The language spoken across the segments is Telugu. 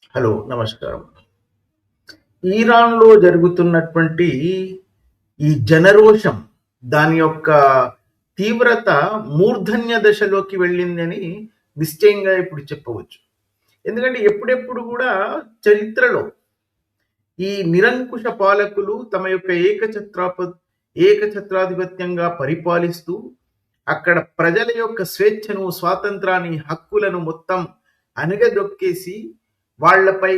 హలో, నమస్కారం. ఇరాన్‌లో జరుగుతున్నటువంటి ఈ జనరోషం దాని యొక్క తీవ్రత మూర్ధన్య దశలోకి వెళ్ళిందని నిశ్చయంగా ఇప్పుడు చెప్పవచ్చు. ఎందుకంటే ఎప్పుడెప్పుడు గూడా చరిత్రలో ఈ నిరంకుశ పాలకులు తమ యొక్క ఏకఛత్రాధిపత్యంగా పరిపాలిస్తూ అక్కడ ప్రజల యొక్క స్వేచ్ఛను, స్వాతంత్రాన్ని, హక్కులను మొత్తం అణగదొక్కేసి వాళ్ళపై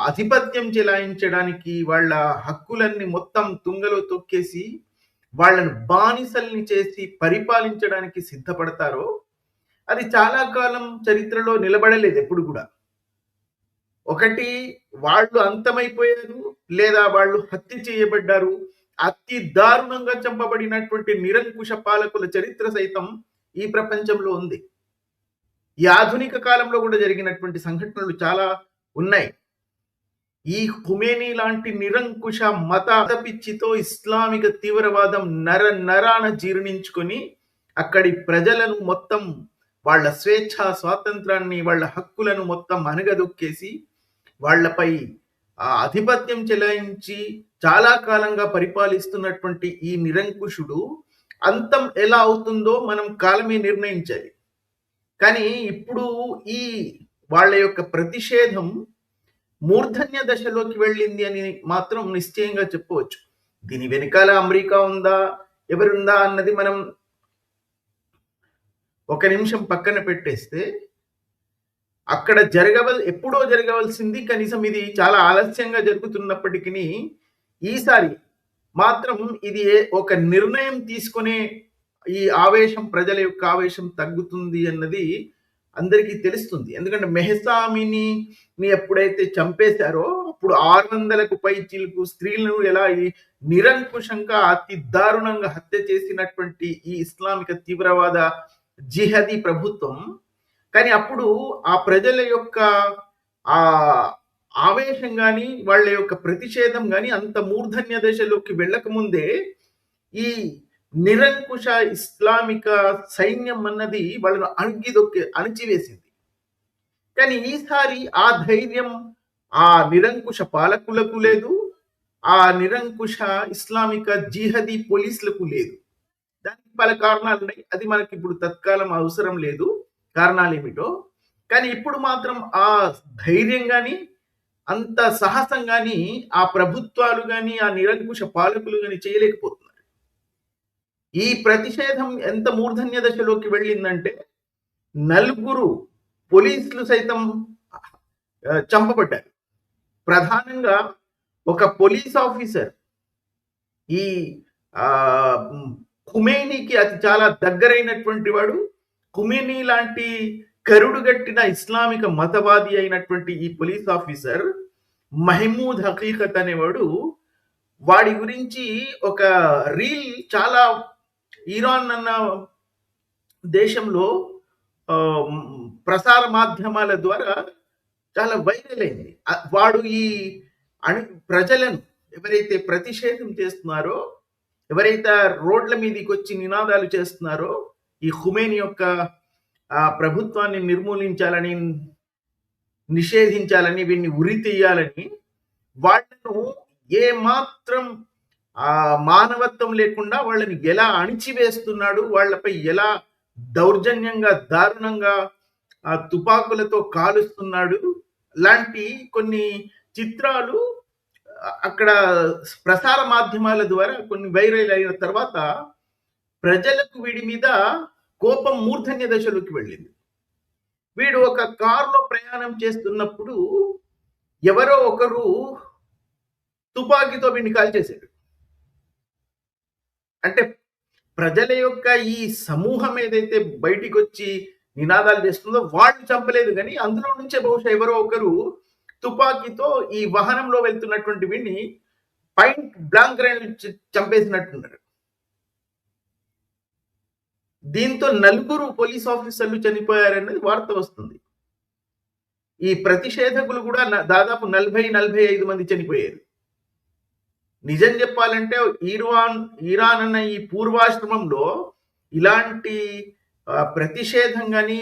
ఆధిపత్యం చెలాయించడానికి వాళ్ళ హక్కులన్నీ మొత్తం తుంగలో తొక్కేసి వాళ్ళను బానిసల్ని చేసి పరిపాలించడానికి సిద్ధపడతారో అది చాలా కాలం చరిత్రలో నిలబడలేదు ఎప్పుడు కూడా. ఒకటి, వాళ్ళు అంతమైపోయారు, లేదా వాళ్ళు హత్య చేయబడ్డారు. అతి దారుణంగా చంపబడినటువంటి నిరంకుశ పాలకుల చరిత్ర సైతం ఈ ప్రపంచంలో ఉంది. ఈ ఆధునిక కాలంలో కూడా జరిగినటువంటి సంఘటనలు చాలా ఉన్నాయి. ఈ ఖుమేనీ లాంటి నిరంకుశ మత పిచ్చితో ఇస్లామిక తీవ్రవాదం నరాన జీర్ణించుకొని అక్కడి ప్రజలను మొత్తం వాళ్ళ స్వేచ్ఛ, స్వాతంత్రాన్ని, వాళ్ళ హక్కులను మొత్తం అణగదొక్కేసి వాళ్ళపై ఆధిపత్యం చెలాయించి చాలా కాలంగా పరిపాలిస్తున్నటువంటి ఈ నిరంకుశుడు అంతం ఎలా అవుతుందో మనం కాలమే నిర్ణయించాలి. కానీ ఇప్పుడు ఈ వాళ్ళ యొక్క ప్రతిషేధం మూర్ధన్య దశలోకి వెళ్ళింది అని మాత్రం నిశ్చయంగా చెప్పవచ్చు. దీని వెనకాల అమెరికా ఉందా, ఎవరుందా అన్నది మనం ఒక నిమిషం పక్కన పెట్టేస్తే, అక్కడ ఎప్పుడో జరగవలసింది కనీసం ఇది చాలా ఆలస్యంగా జరుగుతున్నప్పటికీ ఈసారి మాత్రం ఇది ఒక నిర్ణయం తీసుకునే ఈ ఆవేశం, ప్రజల యొక్క ఆవేశం తగ్గుతుంది అన్నది అందరికీ తెలుస్తుంది. ఎందుకంటే మెహసామిని ఎప్పుడైతే చంపేశారో అప్పుడు 600కు పైచిలుకు స్త్రీలను ఎలా నిరంకుశంగా అతి దారుణంగా హత్య చేసినటువంటి ఈ ఇస్లామిక తీవ్రవాద జిహాదీ ప్రభుత్వం, కానీ అప్పుడు ఆ ప్రజల యొక్క ఆ ఆవేశం కానీ వాళ్ళ యొక్క ప్రతిషేధం కానీ అంత మూర్ధన్య దశలోకి వెళ్ళకముందే ఈ నిరంకుశ ఇస్లామిక సైన్యం అన్నది వాళ్ళను అణిచివేసింది. కానీ ఈసారి ఆ ధైర్యం ఆ నిరంకుశ పాలకులకు లేదు, ఆ నిరంకుశ ఇస్లామిక జిహాదీ పోలీసులకు లేదు. దానికి పలు కారణాలు ఉన్నాయి. అది మనకి ఇప్పుడు తత్కాలం అవసరం లేదు, కారణాలు ఏమిటో. కానీ ఇప్పుడు మాత్రం ఆ ధైర్యం కానీ అంత సాహసం కానీ ఆ ప్రభుత్వాలు కానీ ఆ నిరంకుశ పాలకులు కానీ చేయలేకపోతున్నారు. ఈ ప్రతిషేధం ఎంత మూర్ధన్య దశలోకి వెళ్ళిందంటే 4 పోలీసులు సైతం చంపబడ్డారు. ప్రధానంగా ఒక పోలీస్ ఆఫీసర్ ఈ ఖుమేనీకి అతి చాలా దగ్గరైనటువంటి వాడు. ఖుమేనీ లాంటి కరుడుగట్టిన ఇస్లామిక మతవాది అయినటువంటి ఈ పోలీస్ ఆఫీసర్ మహమూద్ హకీకత్ అనేవాడు, వాడి గురించి ఒక రీల్ చాలా ఇరాన్ అన్న దేశంలో ప్రసార మాధ్యమాల ద్వారా చాలా వైరల్ అయింది. వాడు ఈ ప్రజలను ఎవరైతే ప్రతిషేధం చేస్తున్నారో, ఎవరైతే రోడ్ల మీదకి వచ్చి నినాదాలు చేస్తున్నారో ఈ ఖుమేనీ యొక్క ప్రభుత్వాన్ని నిర్మూలించాలని, నిషేధించాలని, వీడిని ఉరి తీయాలని వాళ్ళను ఏ మాత్రం మానవత్వం లేకుండా వాళ్ళని ఎలా అణిచివేస్తున్నాడు, వాళ్ళపై ఎలా దౌర్జన్యంగా, దారుణంగా తుపాకులతో కాలుస్తున్నాడు లాంటి కొన్ని చిత్రాలు అక్కడ ప్రసార మాధ్యమాల ద్వారా కొన్ని వైరల్ అయిన తర్వాత ప్రజలకు వీడి మీద కోపం మూర్ధన్య దశలోకి వెళ్ళింది. వీడు ఒక కారులో ప్రయాణం చేస్తున్నప్పుడు ఎవరో ఒకరు తుపాకీతో వీడిని కాల్చేశాడు. అంటే ప్రజల యొక్క ఈ సమూహం ఏదైతే బయటికి వచ్చి నినాదాలు చేస్తుందో వాళ్ళు చంపలేదు, కానీ అందులో నుంచే బహుశా ఎవరో ఒకరు తుపాకీతో ఈ వాహనంలో వెళ్తున్నటువంటి వీడిని పాయింట్ బ్లాంక్ రేంజ్ చంపేసినట్టున్నారు. దీంతో 4 పోలీస్ ఆఫీసర్లు చనిపోయారనేది వార్త వస్తుంది. ఈ ప్రతిషేధకులు కూడా దాదాపు 40-45 మంది చనిపోయారు. నిజం చెప్పాలంటే ఇరాన్ అన్న ఈ పూర్వాశ్రమంలో ఇలాంటి ప్రతిషేధం కానీ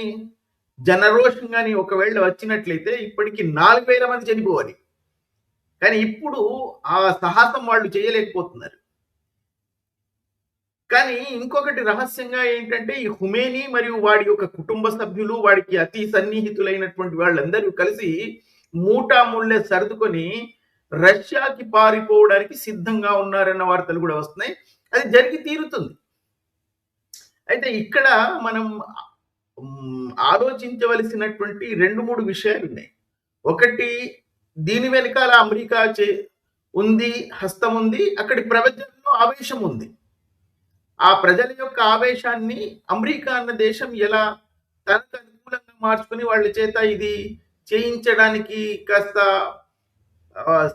జనరోషం గాని ఒకవేళ వచ్చినట్లయితే ఇప్పటికి 4,000 మంది చనిపోవాలి. కానీ ఇప్పుడు ఆ సాహసం వాళ్ళు చేయలేకపోతున్నారు. కానీ ఇంకొకటి రహస్యంగా ఏంటంటే ఈ హుమేని మరియు వాడి యొక్క కుటుంబ సభ్యులు, వాడికి అతి సన్నిహితులైనటువంటి వాళ్ళందరూ కలిసి మూటాముళ్ళే సర్దుకొని రష్యాకి పారిపోవడానికి సిద్ధంగా ఉన్నారన్న వార్తలు కూడా వస్తున్నాయి. అది జరిగి తీరుతుంది. అయితే ఇక్కడ మనం ఆలోచించవలసినటువంటి 2, 3 విషయాలున్నాయి. ఒకటి, దీని వెనకాల అమెరికా ఉంది, హస్తం ఉంది. అక్కడి ప్రజల్లో ఆవేశం ఉంది. ఆ ప్రజల యొక్క ఆవేశాన్ని అమెరికా అన్న దేశం ఎలా తనకు అనుకూలంగా మార్చుకుని వాళ్ళ చేత ఇది చేయించడానికి కాస్త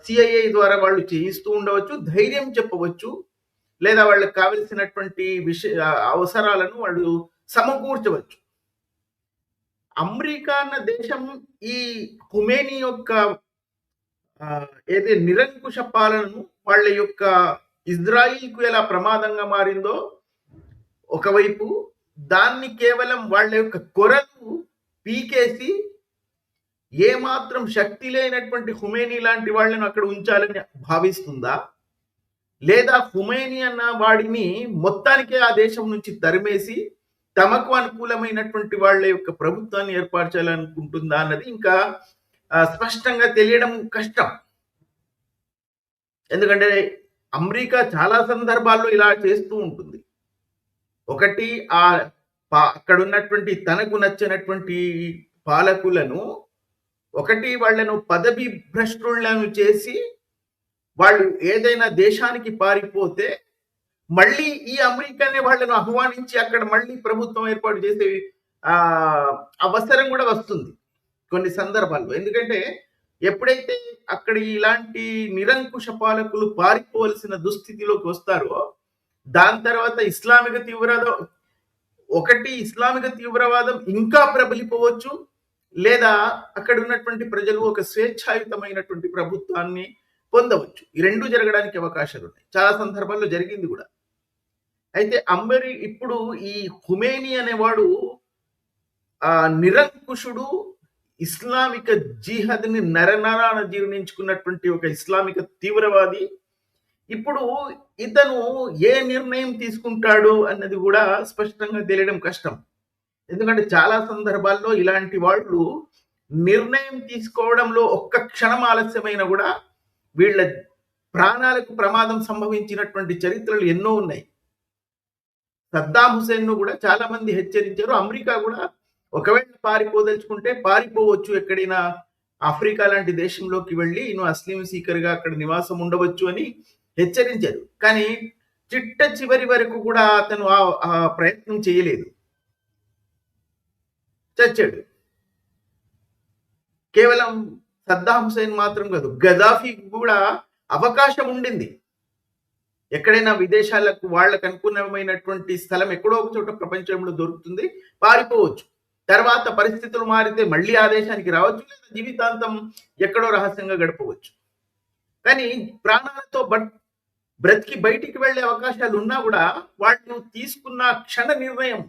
సిఐఏ ద్వారా వాళ్ళు చేయిస్తూ ఉండవచ్చు, ధైర్యం చెప్పవచ్చు, లేదా వాళ్ళకి కావలసినటువంటి అవసరాలను వాళ్ళు సమకూర్చవచ్చు. అమెరికా అన్న దేశం ఈ ఖుమేని యొక్క ఏదే నిరంకుశ పాలనను వాళ్ళ యొక్క ఇజ్రాయిల్కు ఎలా ప్రమాదంగా మారిందో ఒకవైపు, దాన్ని కేవలం వాళ్ళ యొక్క కొరలు పీకేసి ఏమాత్రం శక్తి లేనటువంటి హుమేని లాంటి వాళ్ళను అక్కడ ఉంచాలని భావిస్తుందా, లేదా హుమేని అన్న వాడిని మొత్తానికే ఆ దేశం నుంచి తరిమేసి తమకు అనుకూలమైనటువంటి వాళ్ళ యొక్క ప్రభుత్వాన్ని ఏర్పరచాలనుకుంటుందా అన్నది ఇంకా స్పష్టంగా తెలియడం కష్టం. ఎందుకంటే అమెరికా చాలా సందర్భాల్లో ఇలా చేస్తూ ఉంటుంది. ఒకటి, అక్కడ ఉన్నటువంటి తనకు నచ్చినటువంటి పాలకులను వాళ్ళను పదవి భ్రష్టులను చేసి వాళ్ళు ఏదైనా దేశానికి పారిపోతే మళ్ళీ ఈ అమెరికానే వాళ్ళను ఆహ్వానించి అక్కడ మళ్ళీ ప్రభుత్వం ఏర్పాటు చేసే అవసరం కూడా వస్తుంది కొన్ని సందర్భాల్లో. ఎందుకంటే ఎప్పుడైతే అక్కడ ఇలాంటి నిరంకుశ పాలకులు పారిపోవలసిన దుస్థితిలోకి వస్తారో, దాని తర్వాత ఇస్లామిక తీవ్రవాదం ఇంకా ప్రబలిపోవచ్చు, లేదా అక్కడ ఉన్నటువంటి ప్రజలు ఒక స్వేచ్ఛాయుతమైనటువంటి ప్రభుత్వాన్ని పొందవచ్చు. ఈ రెండు జరగడానికి అవకాశాలు ఉన్నాయి. చాలా సందర్భాల్లో జరిగింది కూడా. అయితే ఇప్పుడు ఈ ఖుమేని అనేవాడు నిరంకుశుడు, ఇస్లామిక జిహాద్ని నరనరాన జీర్ణించుకున్నటువంటి ఒక ఇస్లామిక తీవ్రవాది. ఇప్పుడు ఇతను ఏ నిర్ణయం తీసుకుంటాడు అన్నది కూడా స్పష్టంగా తెలియడం కష్టం. ఎందుకంటే చాలా సందర్భాల్లో ఇలాంటి వాళ్ళు నిర్ణయం తీసుకోవడంలో ఒక్క క్షణం ఆలస్యమైన కూడా వీళ్ళ ప్రాణాలకు ప్రమాదం సంభవించినటువంటి చరిత్రలు ఎన్నో ఉన్నాయి. సద్దాం హుసేన్ ను కూడా చాలా మంది హెచ్చరించారు. అమెరికా కూడా ఒకవేళ పారిపోదలుచుకుంటే పారిపోవచ్చు, ఎక్కడైనా ఆఫ్రికా లాంటి దేశంలోకి వెళ్ళి అస్లీం సీకర్ గా అక్కడ నివాసం ఉండవచ్చు అని హెచ్చరించారు. కానీ చిట్ట చివరి వరకు కూడా అతను ఆ ప్రయత్నం చేయలేదు, చచ్చాడు. కేవలం సద్దాం హుసేన్ మాత్రం కాదు, గదాఫీకి కూడా అవకాశం ఉండింది. ఎక్కడైనా విదేశాలకు వాళ్ళకు అనుకూలమైనటువంటి స్థలం ఎక్కడో ఒక చోట ప్రపంచంలో దొరుకుతుంది, పారిపోవచ్చు. తర్వాత పరిస్థితులు మారితే మళ్ళీ ఆ దేశానికి రావచ్చు, లేదా జీవితాంతం ఎక్కడో రహస్యంగా గడపవచ్చు. కానీ ప్రాణాలతో బ్రతికి బయటికి వెళ్లే అవకాశాలు ఉన్నా కూడా వాళ్ళు తీసుకున్న క్షణ నిర్ణయం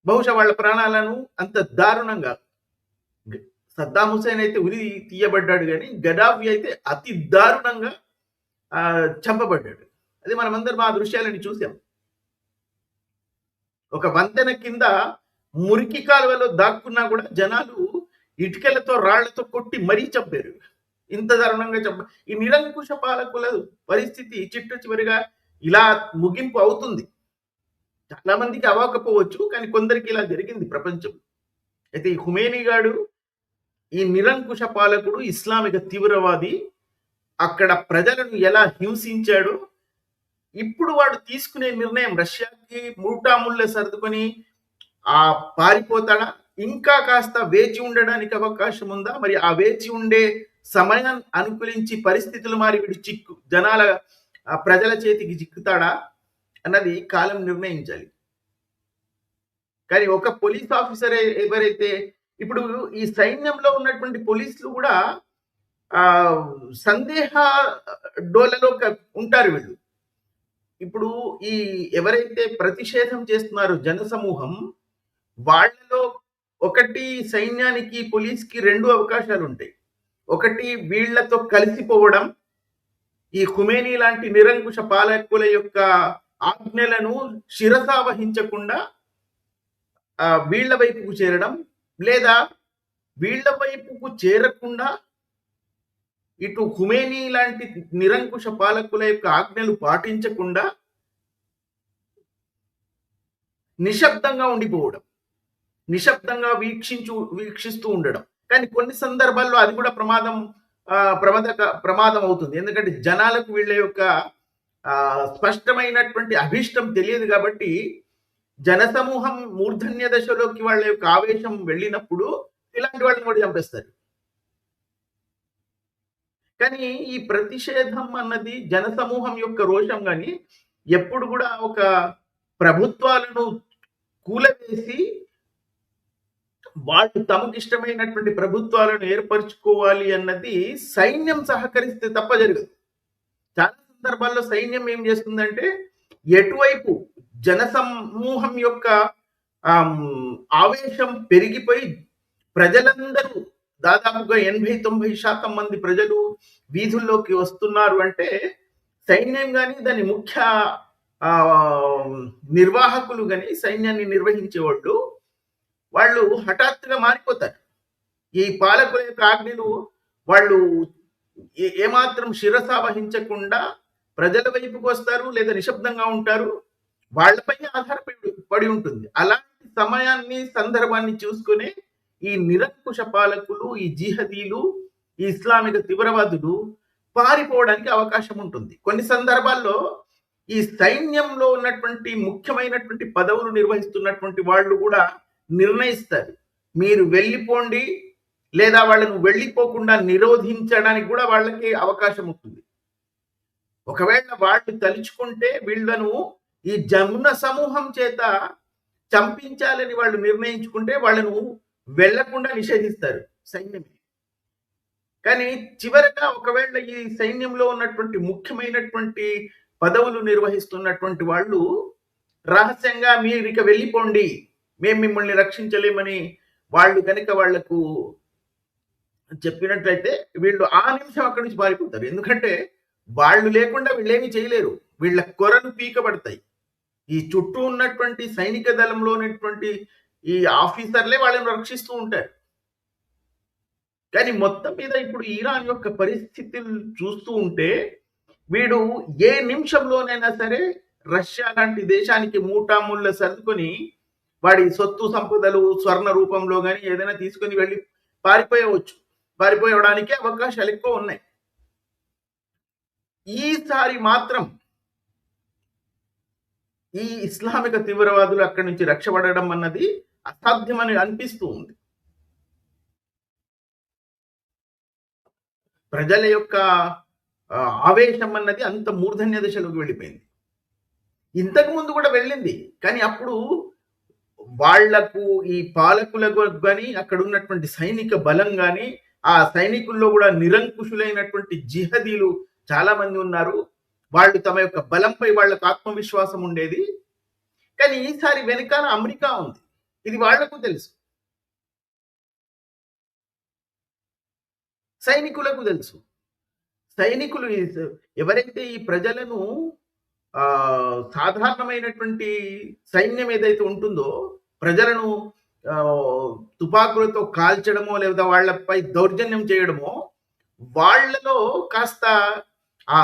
బహుశా వాళ్ళ ప్రాణాలను అంత దారుణంగా, సద్దాం హుసేన్ అయితే ఉరి తీయబడ్డాడు, కానీ గడాఫీ అయితే అతి దారుణంగా చంపబడ్డాడు. అది మనమందరం ఆ దృశ్యాలని చూసాం. ఒక వంతెన కింద మురికి కాలువలో దాక్కున్నా కూడా జనాలు ఇటుకలతో రాళ్లతో కొట్టి మరీ చంపారు. ఇంత దారుణంగా ఈ నిరంకుశ పాలకుల పరిస్థితి చిట్టు చివరిగా ఇలా ముగింపు అవుతుంది. చాలా మందికి అవ్వకపోవచ్చు, కానీ కొందరికి ఇలా జరిగింది ప్రపంచం. అయితే ఈ ఖుమేని గాడు ఈ నిరంకుశ పాలకుడు, ఇస్లామిక తీవ్రవాది అక్కడ ప్రజలను ఎలా హింసించాడో, ఇప్పుడు వాడు తీసుకునే నిర్ణయం రష్యాకి మూటాముళ్ళే సర్దుకొని పారిపోతాడా, ఇంకా కాస్త వేచి ఉండడానికి అవకాశం ఉందా, మరి ఆ వేచి ఉండే సమయం అనుకూలించి పరిస్థితులు మారి వీడు ప్రజల చేతికి చిక్కుతాడా అన్నది కాలం నిర్ణయించాలి. కానీ ఒక పోలీస్ ఆఫీసర్ ఎవరైతే ఇప్పుడు ఈ సైన్యంలో ఉన్నటువంటి పోలీసులు కూడా సందేహ డోలలో ఉంటారు వీళ్ళు. ఇప్పుడు ఈ ఎవరైతే ప్రతిషేధం చేస్తున్నారో జనసమూహం, వాళ్ళలో ఒకటి సైన్యానికి, పోలీస్‌కి 2 అవకాశాలుంటాయి. ఒకటి వీళ్ళతో కలిసిపోవడం, ఈ ఖుమేని లాంటి నిరంకుశ పాలకుల యొక్క ఆజ్ఞలను శిరసావహించకుండా వీళ్ళ వైపుకు చేరడం, లేదా వీళ్ళ వైపుకు చేరకుండా ఇటు ఖుమేని లాంటి నిరంకుశ పాలకుల యొక్క ఆజ్ఞలు పాటించకుండా నిశ్శబ్దంగా ఉండిపోవడం. నిశ్శబ్దంగా వీక్షిస్తూ ఉండడం. కానీ కొన్ని సందర్భాల్లో అది కూడా ప్రమాదం అవుతుంది. ఎందుకంటే జనాలకు వీళ్ళ యొక్క స్పష్టమైనటువంటి అభిష్టం తెలియదు కాబట్టి జనసమూహం మూర్ధన్య దశలోకి వాళ్ళ యొక్క ఆవేశం వెళ్ళినప్పుడు ఇలాంటి వాళ్ళని కూడా చంపేస్తారు. కానీ ఈ ప్రతిషేధం అన్నది జనసమూహం యొక్క రోషం గాని ఎప్పుడు కూడా ఒక ప్రభుత్వాలను కూలవేసి వాళ్ళు తమకు ఇష్టమైనటువంటి ప్రభుత్వాలను ఏర్పరచుకోవాలి అన్నది సైన్యం సహకరిస్తే తప్ప జరగదు. చాలా సందర్భాల్లో సైన్యం ఏం చేస్తుందంటే ఎటువైపు జనసమూహం యొక్క ఆవేశం పెరిగిపోయి ప్రజలందరూ దాదాపుగా 80-90% మంది ప్రజలు వీధుల్లోకి వస్తున్నారు అంటే సైన్యం కానీ దాని ముఖ్య నిర్వాహకులు కానీ సైన్యాన్ని నిర్వహించే వాళ్ళు హఠాత్తుగా మారిపోతారు. ఈ పాలకుల యొక్క ఆజ్ఞలు వాళ్ళు ఏమాత్రం శిరసావహించకుండా ప్రజల వైపుకు వస్తారు, లేదా నిశ్శబ్దంగా ఉంటారు. వాళ్ళపై ఆధారపడి ఉంటుంది. అలాంటి సమయాన్ని, సందర్భాన్ని చూసుకునే ఈ నిరంకుశ పాలకులు, ఈ జిహదీలు, ఈ ఇస్లామిక తీవ్రవాదులు పారిపోవడానికి అవకాశం ఉంటుంది. కొన్ని సందర్భాల్లో ఈ సైన్యంలో ఉన్నటువంటి ముఖ్యమైనటువంటి పదవులు నిర్వహిస్తున్నటువంటి వాళ్ళు కూడా నిర్ణయిస్తారు. మీరు వెళ్ళిపోండి, లేదా వాళ్ళను వెళ్ళిపోకుండా నిరోధించడానికి కూడా వాళ్ళకి అవకాశం ఉంటుంది. ఒకవేళ వాళ్ళు తలుచుకుంటే వీళ్ళను ఈ జమున సమూహం చేత చంపించాలని వాళ్ళు నిర్ణయించుకుంటే వాళ్ళను వెళ్లకుండా నిషేధిస్తారు సైన్యమే. కానీ చివరగా ఒకవేళ ఈ సైన్యంలో ఉన్నటువంటి ముఖ్యమైనటువంటి పదవులు నిర్వహిస్తున్నటువంటి వాళ్ళు రహస్యంగా మీరు ఇక వెళ్ళిపోండి, మేము మిమ్మల్ని రక్షించలేమని వాళ్ళు కనుక వాళ్లకు చెప్పినట్లయితే వీళ్ళు ఆ నిమిషం అక్కడి నుంచి పారిపోతారు. ఎందుకంటే వాళ్ళు లేకుండా వీళ్ళేమీ చేయలేరు. వీళ్ళ కొరలు పీకబడతాయి. ఈ చుట్టూ ఉన్నటువంటి సైనిక దళంలో ఉన్నటువంటి ఈ ఆఫీసర్లే వాళ్ళని రక్షిస్తూ ఉంటారు. కానీ మొత్తం మీద ఇప్పుడు ఇరాన్ యొక్క పరిస్థితులు చూస్తూ ఉంటే వీడు ఏ నిమిషంలోనైనా సరే రష్యా లాంటి దేశానికి మూటాముళ్ళ సర్దుకొని వాడి సొత్తు సంపదలు స్వర్ణ రూపంలో కానీ ఏదైనా తీసుకొని వెళ్ళి పారిపోయడానికి అవకాశాలు ఎక్కువ ఉన్నాయి. ఈసారి మాత్రం ఈ ఇస్లామిక తీవ్రవాదులు అక్కడి నుంచి రక్షపడడం అన్నది అసాధ్యమని అనిపిస్తూ ఉంది. ప్రజల యొక్క ఆవేశం అన్నది అంత మూర్ధన్య దశలోకి వెళ్ళిపోయింది. ఇంతకు ముందు కూడా వెళ్ళింది, కానీ అప్పుడు వాళ్లకు ఈ పాలకులకు కానీ అక్కడ ఉన్నటువంటి సైనిక బలం కానీ ఆ సైనికుల్లో కూడా నిరంకుశులైనటువంటి జిహదీలు చాలా మంది ఉన్నారు. వాళ్ళు తమ యొక్క బలంపై వాళ్ళకు ఆత్మవిశ్వాసం ఉండేది. కానీ ఈసారి వెనకాల అమెరికా ఉంది, ఇది వాళ్లకు తెలుసు, సైనికులకు తెలుసు. సైనికులు ఎవరైతే ఈ ప్రజలను సాధారణమైనటువంటి సైన్యం ఏదైతే ఉంటుందో ప్రజలను తుపాకులతో కాల్చడమో లేదా వాళ్ళపై దౌర్జన్యం చేయడమో వాళ్లలో కాస్త ఆ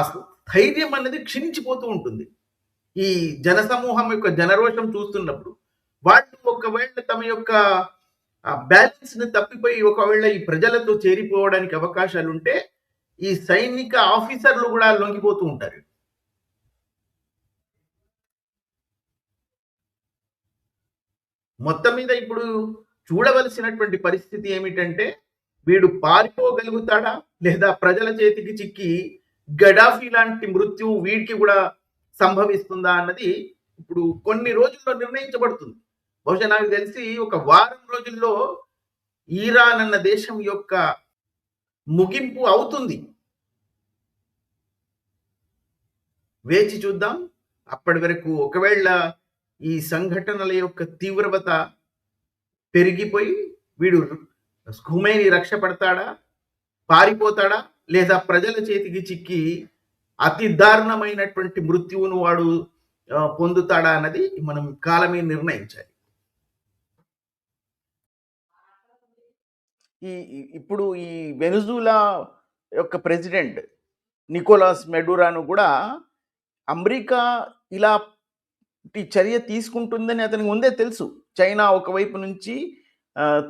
ధైర్యం అనేది క్షీణించిపోతూ ఉంటుంది. ఈ జనసమూహం యొక్క జనరోషం చూస్తున్నప్పుడు వాళ్ళు ఒకవేళ తమ యొక్క బ్యాలెన్స్ ని తప్పిపోయి ఒకవేళ ఈ ప్రజలతో చేరిపోవడానికి అవకాశాలు ఉంటే ఈ సైనిక ఆఫీసర్లు కూడా లొంగిపోతూ ఉంటారు. మొత్తం మీద ఇప్పుడు చూడవలసినటువంటి పరిస్థితి ఏమిటంటే వీడు పారిపోగలుగుతాడా లేదా ప్రజల చేతికి చిక్కి గడాఫీ లాంటి మృత్యువు వీడికి కూడా సంభవిస్తుందా అన్నది ఇప్పుడు కొన్ని రోజుల్లో నిర్ణయించబడుతుంది. బహుశా నాకు తెలిసి ఒక వారం రోజుల్లో ఇరాన్ అన్న దేశం యొక్క ముగింపు అవుతుంది. వేచి చూద్దాం. అప్పటి వరకు ఒకవేళ ఈ సంఘటనల యొక్క తీవ్రత పెరిగిపోయి వీడు ఖుమైనీ రక్ష పడతాడా, పారిపోతాడా, లేదా ప్రజల చేతికి చిక్కి అతి దారుణమైనటువంటి మృత్యువును వాడు పొందుతాడా అన్నది మనం కాలమే నిర్ణయించాలి. ఇప్పుడు ఈ వెనుజులా యొక్క ప్రెసిడెంట్ నికోలాస్ మెడూరాను కూడా అమెరికా ఇలాంటి చర్య తీసుకుంటుందని అతనికి ముందే తెలుసు. చైనా ఒకవైపు నుంచి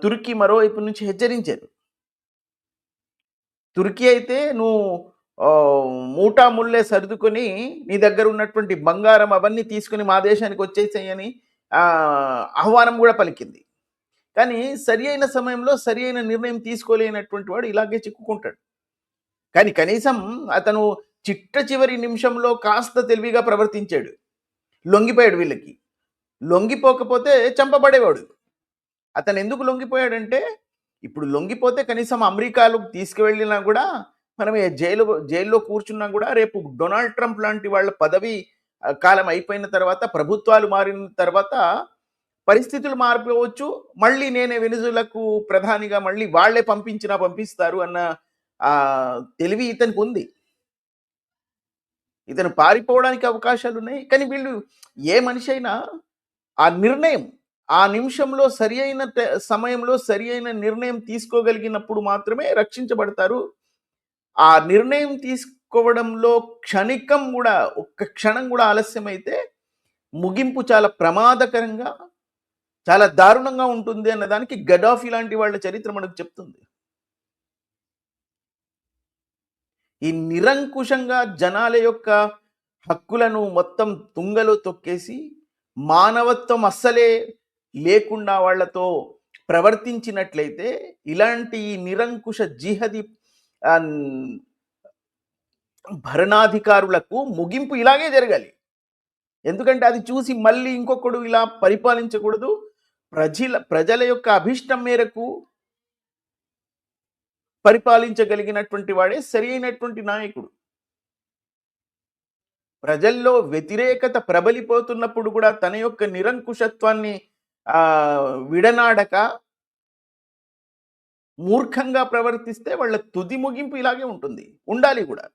తుర్కీ మరోవైపు నుంచి హెచ్చరించారు. తుర్కీ అయితే నువ్వు మూటా ముల్లే సర్దుకొని నీ దగ్గర ఉన్నటువంటి బంగారం అవన్నీ తీసుకుని మా దేశానికి వచ్చేసేయని ఆహ్వానం కూడా పలికింది. కానీ సరి అయిన సమయంలో సరి అయిన నిర్ణయం తీసుకోలేనటువంటి వాడు ఇలాగే చిక్కుకుంటాడు. కానీ కనీసం అతను చిట్ట చివరి నిమిషంలో కాస్త తెలివిగా ప్రవర్తించాడు. లొంగిపోయాడు వీళ్ళకి. లొంగిపోకపోతే చంపబడేవాడు. అతను ఎందుకు లొంగిపోయాడంటే, ఇప్పుడు లొంగిపోతే కనీసం అమెరికాలోకి తీసుకువెళ్ళినా కూడా మనం జైల్లో కూర్చున్నా కూడా రేపు డొనాల్డ్ ట్రంప్ లాంటి వాళ్ళ పదవి కాలం అయిపోయిన తర్వాత, ప్రభుత్వాలు మారిన తర్వాత పరిస్థితులు మారిపోవచ్చు. మళ్ళీ నేనే వెనుజులాకు ప్రధానిగా మళ్ళీ వాళ్ళే పంపిస్తారు అన్న తెలివి ఇతనికి ఉంది. ఇతను పారిపోవడానికి అవకాశాలు ఉన్నాయి. కానీ వీళ్ళు ఏ మనిషి అయినా ఆ నిర్ణయం ఆ నిమిషంలో సరి అయిన సమయంలో సరి అయిన నిర్ణయం తీసుకోగలిగినప్పుడు మాత్రమే రక్షించబడతారు. ఆ నిర్ణయం తీసుకోవడంలో క్షణికం కూడా ఒక్క క్షణం కూడా ఆలస్యమైతే ముగింపు చాలా ప్రమాదకరంగా చాలా దారుణంగా ఉంటుంది అన్నదానికి గడాఫీ లాంటి వాళ్ళ చరిత్ర మనకు చెప్తుంది. ఈ నిరంకుశంగా జనాల యొక్క హక్కులను మొత్తం తుంగలో తొక్కేసి మానవత్వం అస్సలే లేకుండా వాళ్లతో ప్రవర్తించినట్లయితే ఇలాంటి నిరంకుశ జిహది భరణాధికారులకు ముగింపు ఇలాగే జరగాలి. ఎందుకంటే అది చూసి మళ్ళీ ఇంకొకడు ఇలా పరిపాలించకూడదు. ప్రజల యొక్క అభిష్టం మేరకు పరిపాలించగలిగినటువంటి వాడే సరి అయినటువంటి నాయకుడు. ప్రజల్లో వ్యతిరేకత ప్రబలిపోతున్నప్పుడు కూడా తన యొక్క నిరంకుశత్వాన్ని విడనాడక మూర్ఖంగా ప్రవర్తిస్తే వాళ్ళ తుది ముగింపు ఇలాగే ఉంటుంది, ఉండాలి కూడా.